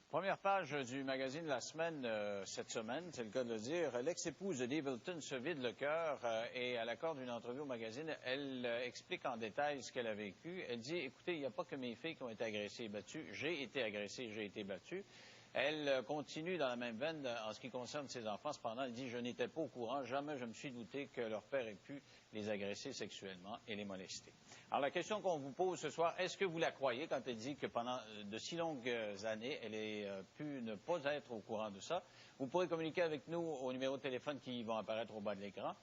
Première page du magazine de la semaine, cette semaine, c'est le cas de le dire. L'ex-épouse de Dave Hilton se vide le cœur et à l'accord d'une entrevue au magazine, elle explique en détail ce qu'elle a vécu. Elle dit, écoutez, il n'y a pas que mes filles qui ont été agressées et battues. J'ai été agressée, j'ai été battue. Elle continue dans la même veine en ce qui concerne ses enfants. Cependant, elle dit, je n'étais pas au courant. Jamais je me suis douté que leur père ait pu les agresser sexuellement et les molester. Alors, la question qu'on vous pose ce soir, est-ce que vous la croyez quand elle dit que pendant de si longues années, elle ait pu ne pas être au courant de ça? Vous pourrez communiquer avec nous au numéro de téléphone qui vont apparaître au bas de l'écran.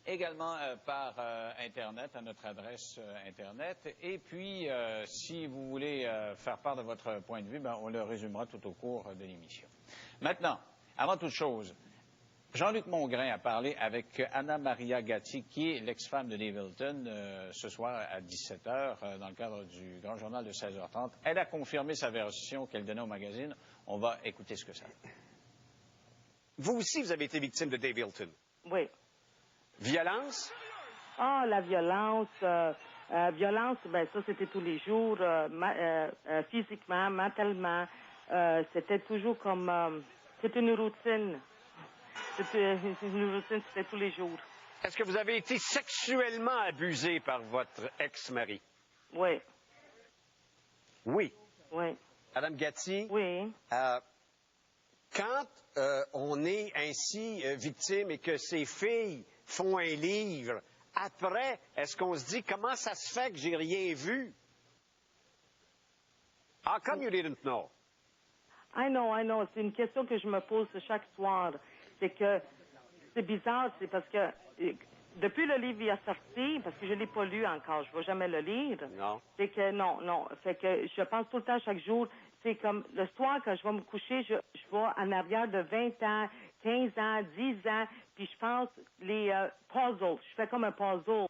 Également par Internet, à notre adresse Internet. Et puis, si vous voulez faire part de votre point de vue, on le résumera tout au cours de l'émission. Maintenant, avant toute chose, Jean-Luc Mongrain a parlé avec Anna Maria Gatti, qui est l'ex-femme de Dave Hilton, ce soir à 17h, dans le cadre du Grand Journal de 16h30. Elle a confirmé sa version qu'elle donnait au magazine. On va écouter ce que ça dit. Vous aussi, vous avez été victime de Dave Hilton. Oui. Violence? Ah, la violence. Violence, ben ça, c'était tous les jours, physiquement, mentalement. C'était toujours comme... c'était une routine. C'était une routine, c'était tous les jours. Est-ce que vous avez été sexuellement abusé par votre ex-mari? Oui. Oui. Oui. Madame Gatti? Oui. Quand on est ainsi victime et que ses filles font un livre, après, est-ce qu'on se dit comment ça se fait que j'ai rien vu? How come you didn't know? I know. C'est une question que je me pose chaque soir. C'est que c'est bizarre, c'est parce que depuis le livre est sorti, parce que je l'ai pas lu encore, je vais jamais le lire. Non. C'est que non. Fait que je pense tout le temps, chaque jour, c'est comme le soir quand je vais me coucher, je vais en arrière de 20 ans, 15 ans, 10 ans, puis je pense les puzzles. Je fais comme un puzzle.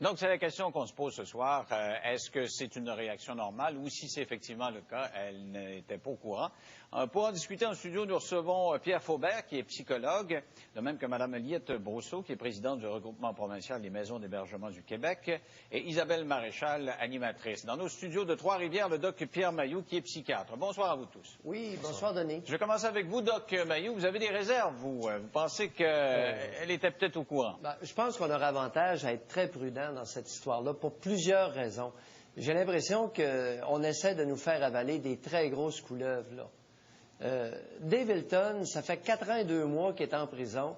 Donc, c'est la question qu'on se pose ce soir. Est-ce que c'est une réaction normale ou si c'est effectivement le cas, elle n'était pas au courant? Pour en discuter en studio, nous recevons Pierre Faubert, qui est psychologue, de même que Mme Liette Brosseau, qui est présidente du regroupement provincial des maisons d'hébergement du Québec, et Isabelle Maréchal, animatrice. Dans nos studios de Trois-Rivières, le doc Pierre Mailloux, qui est psychiatre. Bonsoir à vous tous. Oui, bonsoir, Denis. Je vais commencer avec vous, doc Mailloux. Vous avez des réserves, vous. Vous pensez qu'elle était peut-être au courant? Je pense qu'on aurait avantage à être très prudent dans cette histoire-là pour plusieurs raisons. J'ai l'impression qu'on essaie de nous faire avaler des très grosses couleuvres, là. Dave Hilton, ça fait 4 ans et 2 mois qu'il est en prison,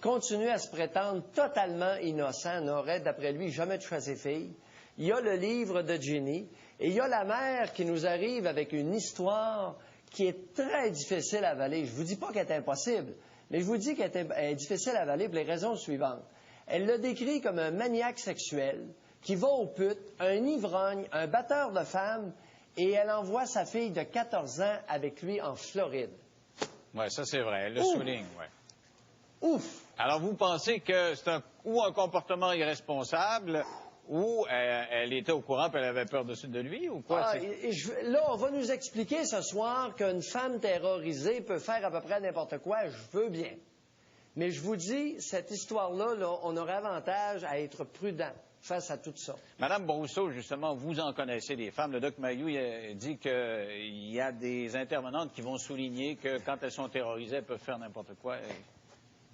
continue à se prétendre totalement innocent, n'aurait, d'après lui, jamais touché à ses filles. Il y a le livre de Ginny, et il y a la mère qui nous arrive avec une histoire qui est très difficile à avaler. Je ne vous dis pas qu'elle est impossible, mais je vous dis qu'elle est difficile à avaler pour les raisons suivantes. Elle le décrit comme un maniaque sexuel qui va aux putes, un ivrogne, un batteur de femmes, et elle envoie sa fille de 14 ans avec lui en Floride. Oui, ça c'est vrai, elle le souligne, oui. Ouf! Alors vous pensez que c'est un comportement irresponsable ou elle était au courant et elle avait peur de lui ou quoi? Là, on va nous expliquer ce soir qu'une femme terrorisée peut faire à peu près n'importe quoi, je veux bien. Mais je vous dis, cette histoire-là, on aurait avantage à être prudent face à tout ça. Madame Brousseau, justement, vous en connaissez des femmes. Le doc Mailloux dit qu'il y a des intervenantes qui vont souligner que quand elles sont terrorisées, elles peuvent faire n'importe quoi.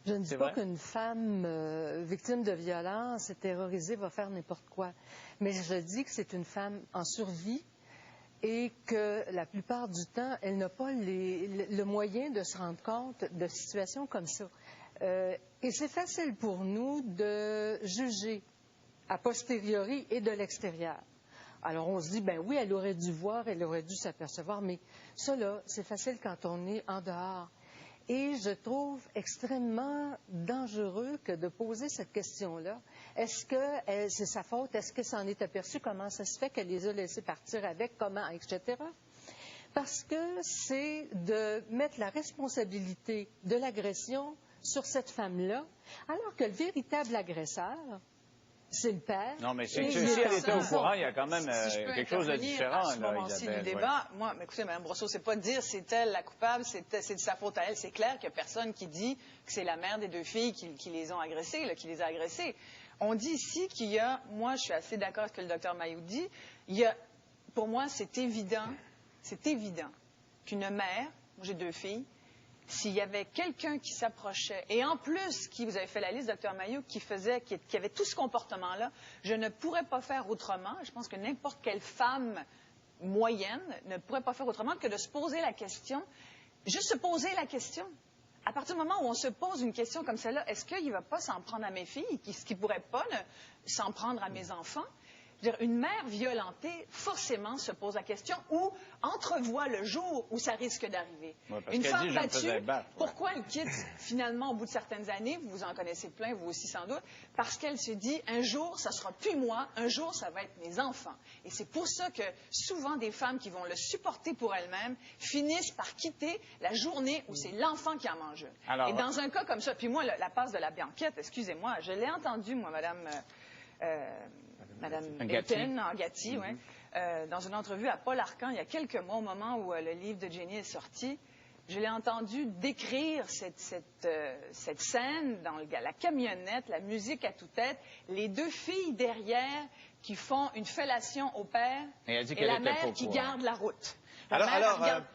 Je ne dis pas qu'une femme victime de violence et terrorisée va faire n'importe quoi. Mais je dis que c'est une femme en survie et que la plupart du temps, elle n'a pas le moyen de se rendre compte de situations comme ça. Et c'est facile pour nous de juger a posteriori et de l'extérieur. Alors on se dit, ben oui, elle aurait dû voir, elle aurait dû s'apercevoir, mais ça là, c'est facile quand on est en dehors. Et je trouve extrêmement dangereux que de poser cette question-là. Est-ce que c'est sa faute? Est-ce que s'en est aperçu? Comment ça se fait qu'elle les a laissés partir avec? Comment? Etc. Parce que c'est de mettre la responsabilité de l'agression sur cette femme-là, alors que le véritable agresseur, c'est le père. Non, mais si elle était au courant, il y a quand même quelque chose de différent, à ce moment-ci du débat. Moi, écoutez, Mme Brosseau, c'est pas de dire c'est elle la coupable, c'est de sa faute à elle. C'est clair qu'il n'y a personne qui dit que c'est la mère des 2 filles qui les ont agressées, qui les a agressées. On dit ici qu'il y a, moi, je suis assez d'accord avec ce que le docteur Mailloux dit, pour moi, c'est évident qu'une mère, moi j'ai 2 filles, s'il y avait quelqu'un qui s'approchait, et en plus, vous avez fait la liste, Dr Mailloux, qui avait tout ce comportement-là, je ne pourrais pas faire autrement. Je pense que n'importe quelle femme moyenne ne pourrait pas faire autrement que de se poser la question, juste se poser la question. À partir du moment où on se pose une question comme celle-là, est-ce qu'il ne va pas s'en prendre à mes filles, ce qu'il ne pourrait pas s'en prendre à mes enfants? Je veux dire, une mère violentée, forcément, se pose la question ou entrevoit le jour où ça risque d'arriver. Ouais, une femme battue, pourquoi elle quitte finalement au bout de certaines années, vous en connaissez plein, vous aussi sans doute, parce qu'elle se dit, un jour, ça ne sera plus moi, un jour, ça va être mes enfants. Et c'est pour ça que souvent des femmes qui vont le supporter pour elles-mêmes finissent par quitter la journée où c'est l'enfant qui en mange. Alors, et dans un cas comme ça, puis moi, la passe de la banquette, excusez-moi, je l'ai entendu, moi, Madame Gatti, ouais, dans une entrevue à Paul Arcand il y a quelques mois, au moment où le livre de Jenny est sorti, je l'ai entendu décrire cette scène dans la camionnette, la musique à toute-tête, les 2 filles derrière qui font une fellation au père et la mère qui garde la route.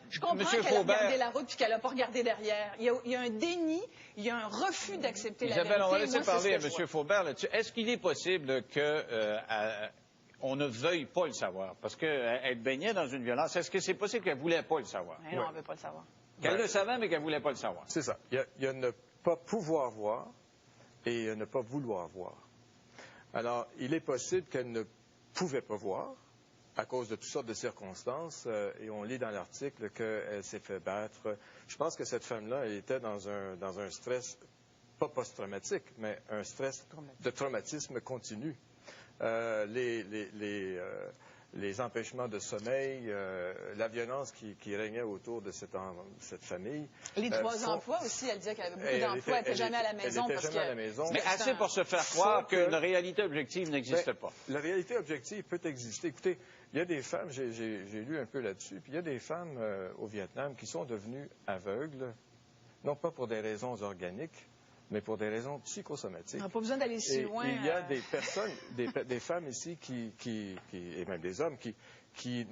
Je comprends qu'elle a regardé la route et qu'elle n'a pas regardé derrière. Il y a un déni, il y a un refus d'accepter la vérité. Isabelle, on va laisser parler à M. Faubert là-dessus. Est-ce qu'il est possible qu'on ne veuille pas le savoir? Parce qu'elle baignait dans une violence. Est-ce que c'est possible qu'elle ne voulait pas le savoir? Non, on ne veut pas le savoir. Qu'elle le savait, mais qu'elle ne voulait pas le savoir. C'est ça. Il y a ne pas pouvoir voir et ne pas vouloir voir. Alors, il est possible qu'elle ne pouvait pas voir à cause de toutes sortes de circonstances, et on lit dans l'article qu'elle s'est fait battre. Je pense que cette femme-là, elle était dans un stress, pas post-traumatique, mais un stress de traumatisme continu. Les empêchements de sommeil, la violence qui régnait autour de cette famille. Les 3 emplois aussi, elle disait qu'elle avait beaucoup d'emplois, elle n'était jamais à la maison. Elle n'était jamais à la maison. Mais assez pour se faire croire que la réalité objective n'existe pas. La réalité objective peut exister. Écoutez, il y a des femmes, j'ai lu un peu là-dessus, puis il y a des femmes au Vietnam qui sont devenues aveugles, non pas pour des raisons organiques, mais pour des raisons psychosomatiques. On n'a pas besoin d'aller si loin. Il y a des personnes, des femmes ici, et même des hommes, qui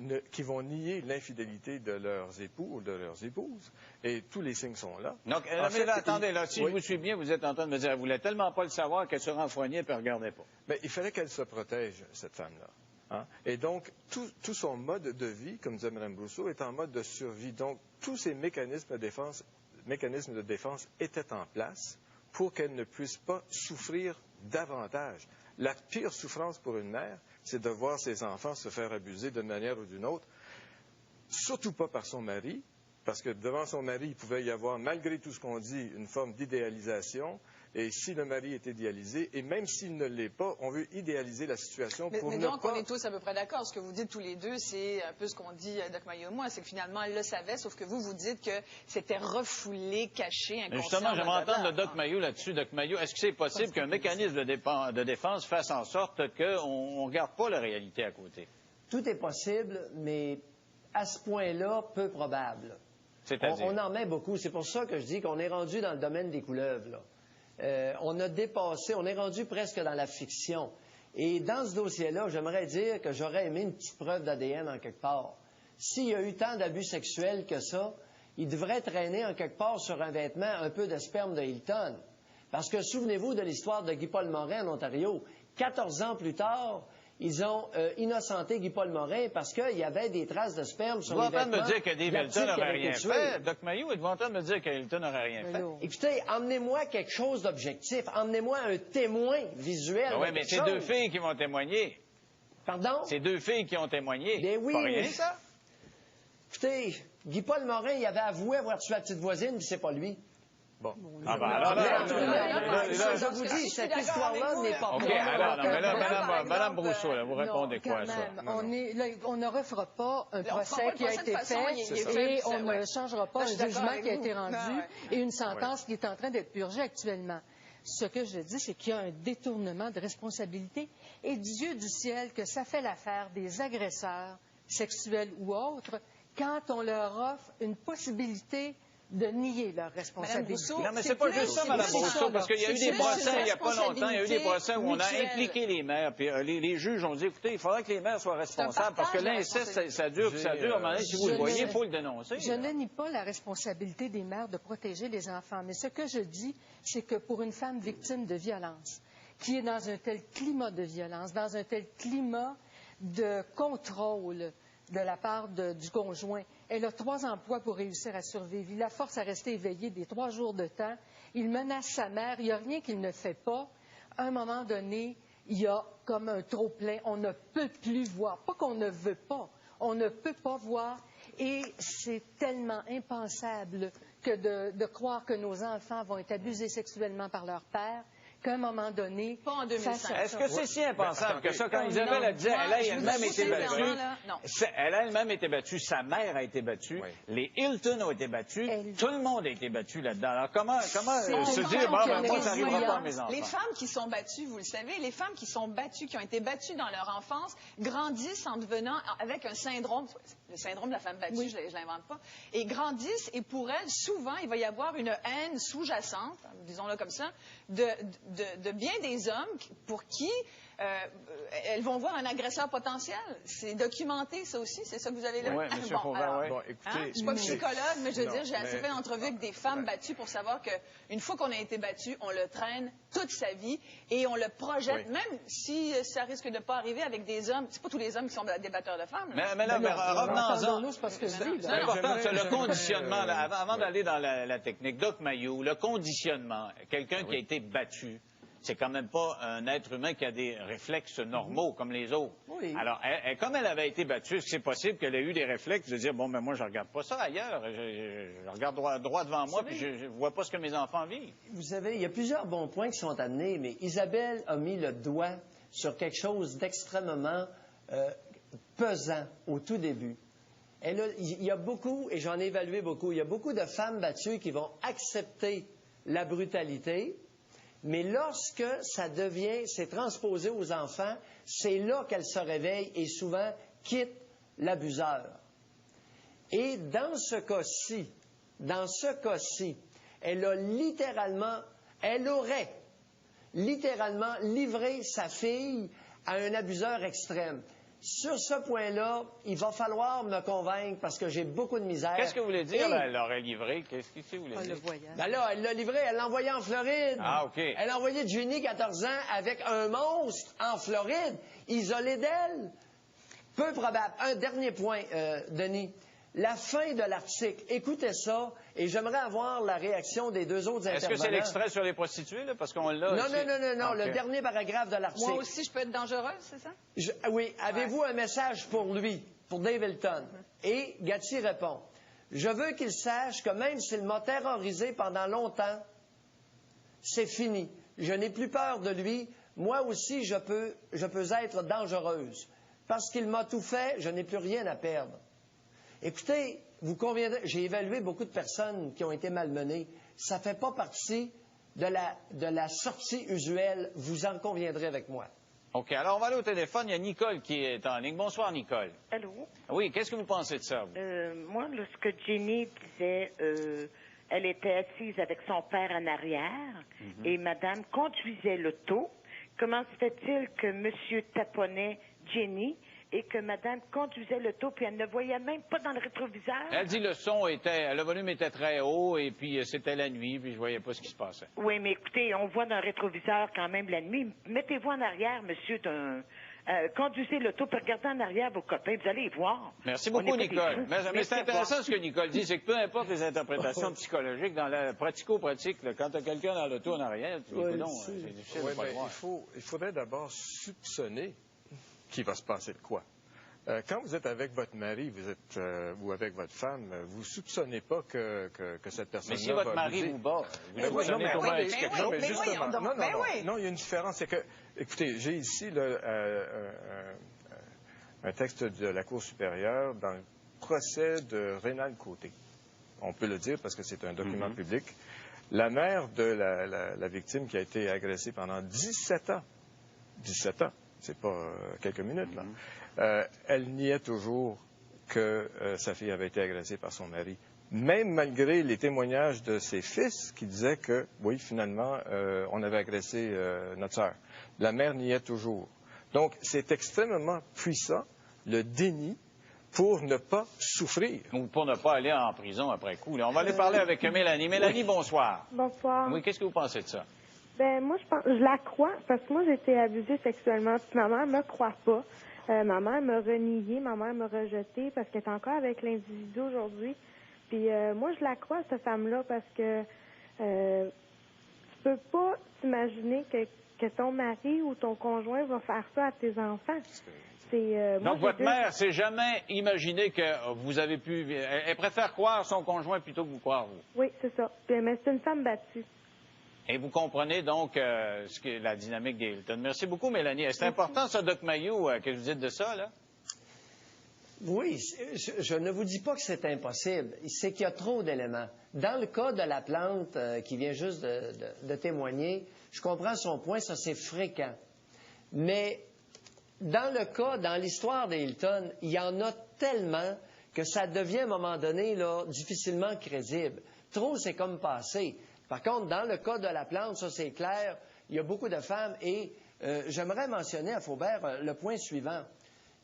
vont nier l'infidélité de leurs époux ou de leurs épouses. Et tous les signes sont là. Donc, attendez, si je vous suis bien, vous êtes en train de me dire, elle ne voulait tellement pas le savoir qu'elle se renfroignait et ne regardait pas. Mais il fallait qu'elle se protège, cette femme-là. Hein? Et donc, tout son mode de vie, comme disait Mme Brousseau, est en mode de survie. Donc, tous ces mécanismes de défense étaient en place pour qu'elle ne puisse pas souffrir davantage. La pire souffrance pour une mère, c'est de voir ses enfants se faire abuser d'une manière ou d'une autre, surtout pas par son mari, parce que devant son mari, il pouvait y avoir, malgré tout ce qu'on dit, une forme d'idéalisation. Et si le mari est idéalisé, et même s'il ne l'est pas, on veut idéaliser la situation pour ne pas... Mais donc, on est tous à peu près d'accord. Ce que vous dites tous les deux, c'est un peu ce qu'on dit, Dr Mailloux et moi, c'est que finalement, elle le savait, sauf que vous ditt que c'était refoulé, caché, inconscient. Justement, j'aimerais entendre le Dr Mailloux là-dessus. Dr Mailloux, est-ce que c'est possible qu'un mécanisme de défense fasse en sorte qu'on ne regarde pas la réalité à côté? Tout est possible, mais à ce point-là, peu probable. C'est-à-dire? On en met beaucoup. C'est pour ça que je dis qu'on est rendu dans le domaine des couleuvres, là. On a dépassé, on est rendu presque dans la fiction. Et dans ce dossier-là, j'aimerais dire que j'aurais aimé une petite preuve d'ADN en quelque part. S'il y a eu tant d'abus sexuels que ça, il devrait traîner en quelque part sur un vêtement un peu de sperme de Hilton. Parce que souvenez-vous de l'histoire de Guy-Paul Morin en Ontario. 14 ans plus tard, ils ont innocenté Guy-Paul Morin parce qu'il y avait des traces de sperme sur les vêtements. Vous êtes en train de me dire que Dave Hilton n'aurait rien fait? Dr Mailloux, êtes-vous en train de me dire qu'Hilton n'aurait rien fait? Écoutez, emmenez-moi quelque chose d'objectif. Emmenez-moi un témoin visuel. Oui, mais c'est 2 filles qui vont témoigner. Pardon? C'est 2 filles qui ont témoigné. Ben oui, pas rien, ça? Écoutez, Guy-Paul Morin, il avait avoué avoir tué la petite voisine, puis c'est pas lui. Bon. Ah ben alors là, je vous dis, cette histoire-là n'est pas OK, alors, mais là, Mme Brousseau, là, vous répondez quoi à ça? On ne refera pas un procès qui a été fait et on ne changera pas un jugement qui a été rendu et une sentence qui est en train d'être purgée actuellement. Ce que je dis, c'est qu'il y a un détournement de responsabilité et Dieu du ciel que ça fait l'affaire des agresseurs sexuels ou autres quand on leur offre une possibilité de nier leur responsabilité. Rousseau, Non, mais c'est pas juste ça, Mme Rousseau, parce qu'il y a eu des procès il n'y a pas longtemps, il y a eu des procès où on a impliqué les mères, puis les juges ont dit, écoutez, il faudrait que les mères soient responsables, parce que l'inceste, ça dure, puis ça dure. À un moment donné, si vous le voyez, il faut le dénoncer. Je ne nie pas la responsabilité des mères de protéger les enfants, mais ce que je dis, c'est que pour une femme victime de violence, qui est dans un tel climat de violence, dans un tel climat de contrôle de la part du conjoint, elle a 3 emplois pour réussir à survivre. Il la force à rester éveillée des 3 jours de temps. Il menace sa mère. Il n'y a rien qu'il ne fait pas. À un moment donné, il y a comme un trop-plein. On ne peut plus voir. Pas qu'on ne veut pas. On ne peut pas voir. Et c'est tellement impensable que de croire que nos enfants vont être abusés sexuellement par leur père, qu'à un moment donné... Pas en 2005. Est-ce que c'est si impensable que ça? Quand Isabelle a dit, elle a elle-même été battue, elle a elle-même été battue, sa mère a été battue, les Hilton ont été battus, tout le monde a été battu là-dedans. Alors comment se dire, bon, ben, moi, ça n'arrivera pas à mes enfants? Les femmes qui sont battues, vous le savez, les femmes qui sont battues, qui ont été battues dans leur enfance, grandissent en devenant avec un syndrome, le syndrome de la femme battue, je ne l'invente pas, et grandissent, et pour elles, souvent, il va y avoir une haine sous-jacente, disons-le comme ça, de bien des hommes pour qui elles vont voir un agresseur potentiel. C'est documenté, ça aussi, c'est ça que vous avez là? Oui, M. Fauvin, oui. Bon, écoutez, je ne suis pas psychologue, mais je veux dire, j'ai assez fait d'entrevues avec des femmes battues pour savoir qu'une fois qu'on a été battu, on le traîne toute sa vie et on le projette, même si ça risque de ne pas arriver avec des hommes. C'est pas tous les hommes qui sont des batteurs de femmes. Mais là, revenons-en. C'est important, ça, le conditionnement, là, avant d'aller dans la technique. Doc Mayou, le conditionnement, quelqu'un qui a été battu, c'est quand même pas un être humain qui a des réflexes normaux comme les autres. Oui. Alors, comme elle avait été battue, est-ce que c'est possible qu'elle ait eu des réflexes de dire, bon, mais moi, je regarde pas ça ailleurs. Je regarde droit devant moi, puis je vois pas ce que mes enfants vivent. Vous savez, il y a plusieurs bons points qui sont amenés, mais Isabelle a mis le doigt sur quelque chose d'extrêmement pesant au tout début. Il y a beaucoup, et j'en ai évalué beaucoup, il y a beaucoup de femmes battues qui vont accepter la brutalité, mais lorsque c'est transposé aux enfants, c'est là qu'elle se réveille et souvent quitte l'abuseur. Et dans ce cas-ci, elle aurait littéralement livré sa fille à un abuseur extrême. Sur ce point-là, il va falloir me convaincre parce que j'ai beaucoup de misère. Qu'est-ce que vous voulez dire, elle l'aurait livré? Qu'est-ce que vous voulez dire? Ben là, elle l'a livré, elle l'a envoyé en Floride. Ah, OK. Elle a envoyé Jenny, 14 ans, avec un monstre en Floride, isolé d'elle. Peu probable. Un dernier point, Denis. La fin de l'article. Écoutez ça, et j'aimerais avoir la réaction des 2 autres intervenants. Est-ce que c'est l'extrait sur les prostituées, là? Parce qu'on l'a... Non, okay. Le dernier paragraphe de l'article. Moi aussi, je peux être dangereuse, c'est ça? Oui. Avez-vous un message pour lui, pour Dave Hilton? Et Gatti répond, « Je veux qu'il sache que même s'il m'a terrorisé pendant longtemps, c'est fini. Je n'ai plus peur de lui. Moi aussi, je peux être dangereuse. Parce qu'il m'a tout fait, je n'ai plus rien à perdre. » Écoutez, vous conviendrez, j'ai évalué beaucoup de personnes qui ont été malmenées. Ça ne fait pas partie de la sortie usuelle. Vous en conviendrez avec moi. OK. Alors, on va aller au téléphone. Il y a Nicole qui est en ligne. Bonsoir, Nicole. Allô? Oui. Qu'est-ce que vous pensez de ça? Moi, lorsque Jenny disait... elle était assise avec son père en arrière et madame conduisait l'auto. Comment se fait-il que monsieur taponnait Jenny et que madame conduisait l'auto puis elle ne voyait même pas dans le rétroviseur? Elle dit le volume était très haut et puis c'était la nuit puis je voyais pas ce qui se passait. Oui, mais écoutez, on voit dans le rétroviseur quand même la nuit. Mettez-vous en arrière, monsieur, conduisez l'auto, puis regardez en arrière vos copains, vous allez voir. Merci beaucoup, Nicole. Mais c'est intéressant ce que Nicole dit, c'est que peu importe les interprétations psychologiques, dans la pratico-pratique, quand tu as quelqu'un dans l'auto en arrière, c'est difficile de pas le voir. Il faudrait d'abord soupçonner qu'il va se passer de quoi. Quand vous êtes avec votre mari, ou avec votre femme, vous ne soupçonnez pas que cette personne-là. Mais si votre mari vous bat, vous soupçonnez comment est-ce quelque chose? Mais justement, non, il y a une différence. C'est que, écoutez, j'ai ici un texte de la Cour supérieure dans le procès de Rénal Côté. On peut le dire parce que c'est un document public. La mère de la victime qui a été agressée pendant 17 ans. 17 ans. C'est pas quelques minutes, là. Elle niait toujours que sa fille avait été agressée par son mari même malgré les témoignages de ses fils qui disaient que, oui, finalement, on avait agressé notre sœur. La mère niait toujours. Donc, c'est extrêmement puissant, le déni, pour ne pas souffrir. Ou pour ne pas aller en prison après coup. Là, on va aller parler avec Mélanie. Mélanie, bonsoir. Bonsoir. Oui, qu'est-ce que vous pensez de ça? Ben moi, je la crois parce que moi, j'ai été abusée sexuellement. Puis ma mère me croit pas. Ma mère m'a renié, ma mère m'a rejetée parce qu'elle est encore avec l'individu aujourd'hui. Puis moi, je la crois, cette femme-là, parce que tu peux pas t'imaginer que ton mari ou ton conjoint va faire ça à tes enfants. Donc, votre mère s'est jamais imaginé que vous avez pu... Elle préfère croire son conjoint plutôt que vous croire, vous. Oui, c'est ça. Mais c'est une femme battue. Et vous comprenez donc la dynamique des Hilton. Merci beaucoup, Mélanie. C'est important, ça, Doc Mayou, que vous dites de ça, là? Oui, je ne vous dis pas que c'est impossible. C'est qu'il y a trop d'éléments. Dans le cas de la plante qui vient juste de témoigner, je comprends son point, ça c'est fréquent. Mais dans le cas, dans l'histoire des Hilton, il y en a tellement que ça devient à un moment donné là, difficilement crédible. Trop, c'est comme passé. Par contre, dans le cas de la plante, ça c'est clair, il y a beaucoup de femmes et j'aimerais mentionner à Faubert le point suivant.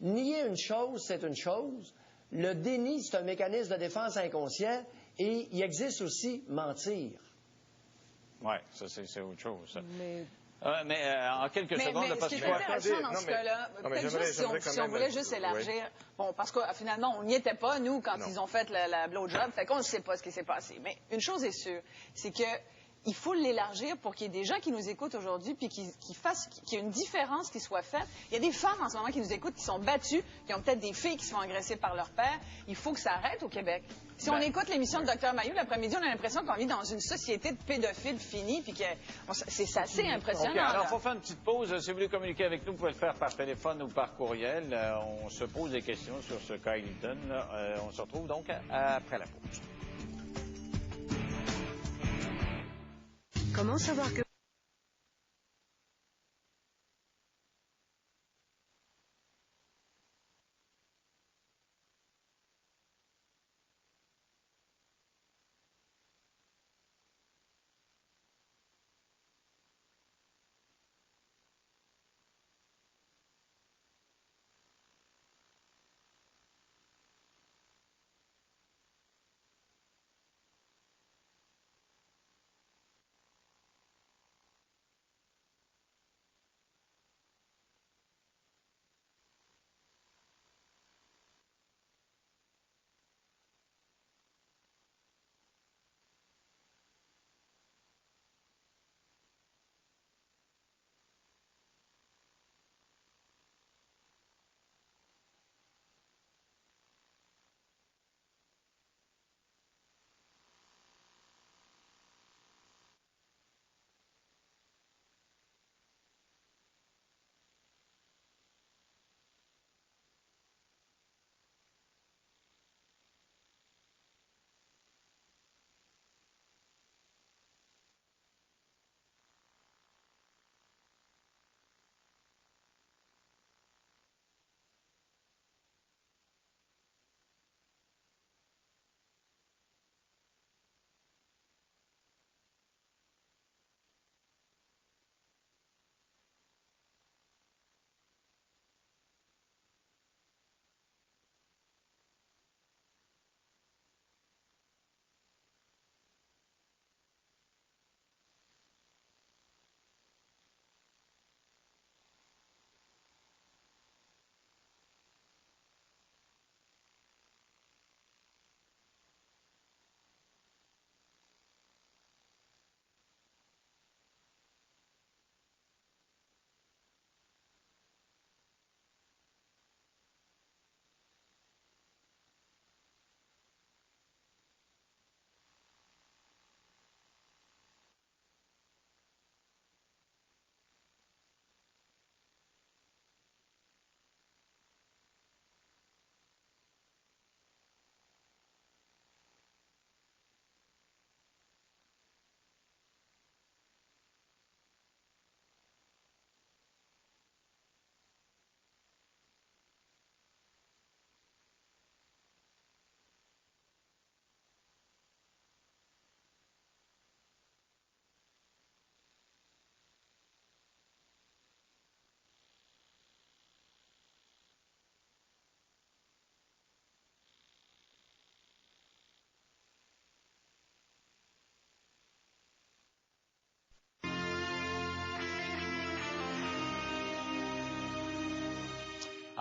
Nier une chose, c'est une chose. Le déni, c'est un mécanisme de défense inconscient et il existe aussi mentir. Oui, ça c'est autre chose. Mais en quelques secondes, mais ce qui est intéressant dans ce cas-là, peut-être si on voulait juste élargir, bon, parce que finalement, on n'y était pas, nous, quand ils ont fait la blowjob, fait qu'on ne sait pas ce qui s'est passé. Mais une chose est sûre, c'est que il faut l'élargir pour qu'il y ait des gens qui nous écoutent aujourd'hui puis qu'il y ait une différence qui soit faite. Il y a des femmes en ce moment qui nous écoutent, qui sont battues, qui ont peut-être des filles qui sont agressées par leur père. Il faut que ça arrête au Québec. Si on écoute l'émission de Dr Mayou l'après-midi, on a l'impression qu'on vit dans une société de pédophiles finis puis que c'est assez impressionnant. Okay, alors, il faut faire une petite pause. Si vous voulez communiquer avec nous, vous pouvez le faire par téléphone ou par courriel. On se pose des questions sur ce cas Hilton. On se retrouve donc après la pause. Comment savoir que...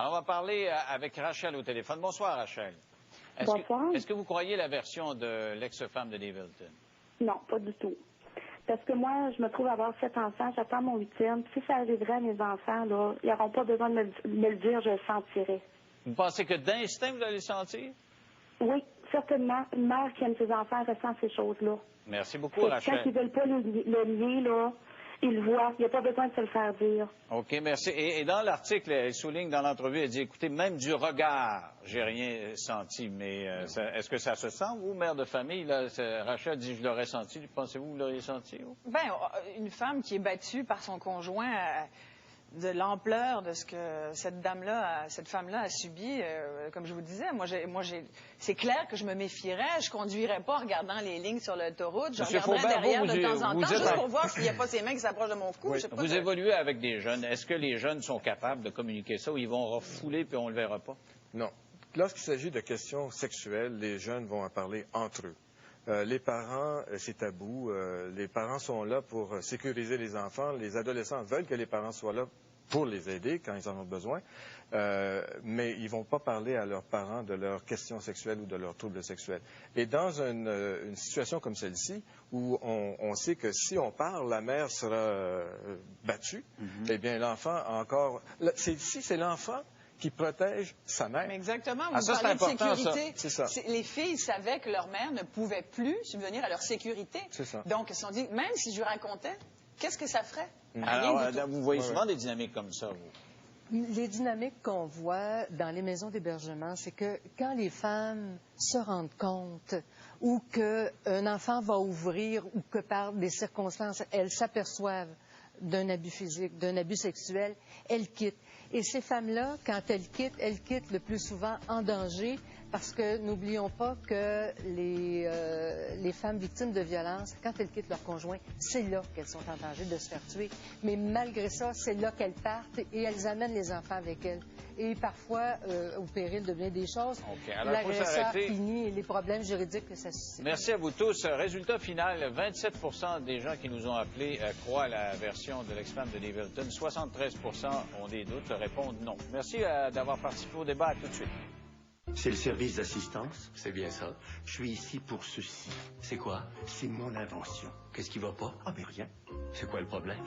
Alors, on va parler avec Rachel au téléphone. Bonsoir, Rachel. Bonsoir. Est-ce que vous croyez la version de l'ex-femme de Dave Hilton? Non, pas du tout. Parce que moi, je me trouve avoir 7 enfants, j'attends mon 8e. Si ça arriverait à mes enfants, là, ils n'auront pas besoin de me le dire, je le sentirais. Vous pensez que d'instinct, vous allez le sentir? Oui, certainement. Une mère qui aime ses enfants ressent ces choses-là. Merci beaucoup, Quand Rachel. ils ne veulent pas le lier, là, ils le voient. Il n'y a pas besoin de se le faire dire. OK, merci. Et dans l'article, elle souligne dans l'entrevue, elle dit, écoutez, même du regard, j'ai rien senti. Mais est-ce que ça se sent, vous, mère de famille? Là, Rachel dit, je l'aurais senti. Pensez-vous que vous l'auriez senti? Vous? Bien, une femme qui est battue par son conjoint, de l'ampleur de ce que cette dame-là, cette femme-là a subi, comme je vous disais, c'est clair que je me méfierais. Je conduirais pas en regardant les lignes sur l'autoroute. Je regarderais derrière de temps en temps, juste pour voir s'il n'y a pas ses mains qui s'approchent de mon cou. Oui. Vous évoluez avec des jeunes. Est-ce que les jeunes sont capables de communiquer ça ou ils vont refouler puis on le verra pas? Non. Lorsqu'il s'agit de questions sexuelles, les jeunes vont en parler entre eux. Les parents, c'est tabou. Les parents sont là pour sécuriser les enfants. Les adolescents veulent que les parents soient là pour les aider quand ils en ont besoin. Mais ils ne vont pas parler à leurs parents de leurs questions sexuelles ou de leurs troubles sexuels. Et dans une situation comme celle-ci, où on sait que si on parle, la mère sera battue, eh bien l'enfant a encore... Ici, c'est l'enfant qui protège sa mère. Mais exactement. Vous parlez de sécurité. C'est ça. Les filles savaient que leur mère ne pouvait plus subvenir à leur sécurité. C'est ça. Donc, elles se sont dit, même si je lui racontais, qu'est-ce que ça ferait? Alors, vous voyez souvent des dynamiques comme ça, vous? Les dynamiques qu'on voit dans les maisons d'hébergement, c'est que quand les femmes se rendent compte ou qu'un enfant va ouvrir ou que par des circonstances, elles s'aperçoivent d'un abus physique, d'un abus sexuel, elles quittent. Et ces femmes-là, quand elles quittent le plus souvent en danger parce que n'oublions pas que les femmes victimes de violences, quand elles quittent leur conjoint, c'est là qu'elles sont en danger de se faire tuer. Mais malgré ça, c'est là qu'elles partent et elles amènent les enfants avec elles. Et parfois, au péril de bien des choses, l'agresseur finit et les problèmes juridiques que ça suscite. Merci à vous tous. Résultat final, 27 des gens qui nous ont appelés croient la version de l'ex-femme de Dave Hilton. 73 ont des doutes, répondent non. Merci d'avoir participé au débat. À tout de suite. C'est le service d'assistance? C'est bien ça. Je suis ici pour ceci. C'est quoi? C'est mon invention. Qu'est-ce qui va pas? Ah, mais rien. C'est quoi le problème?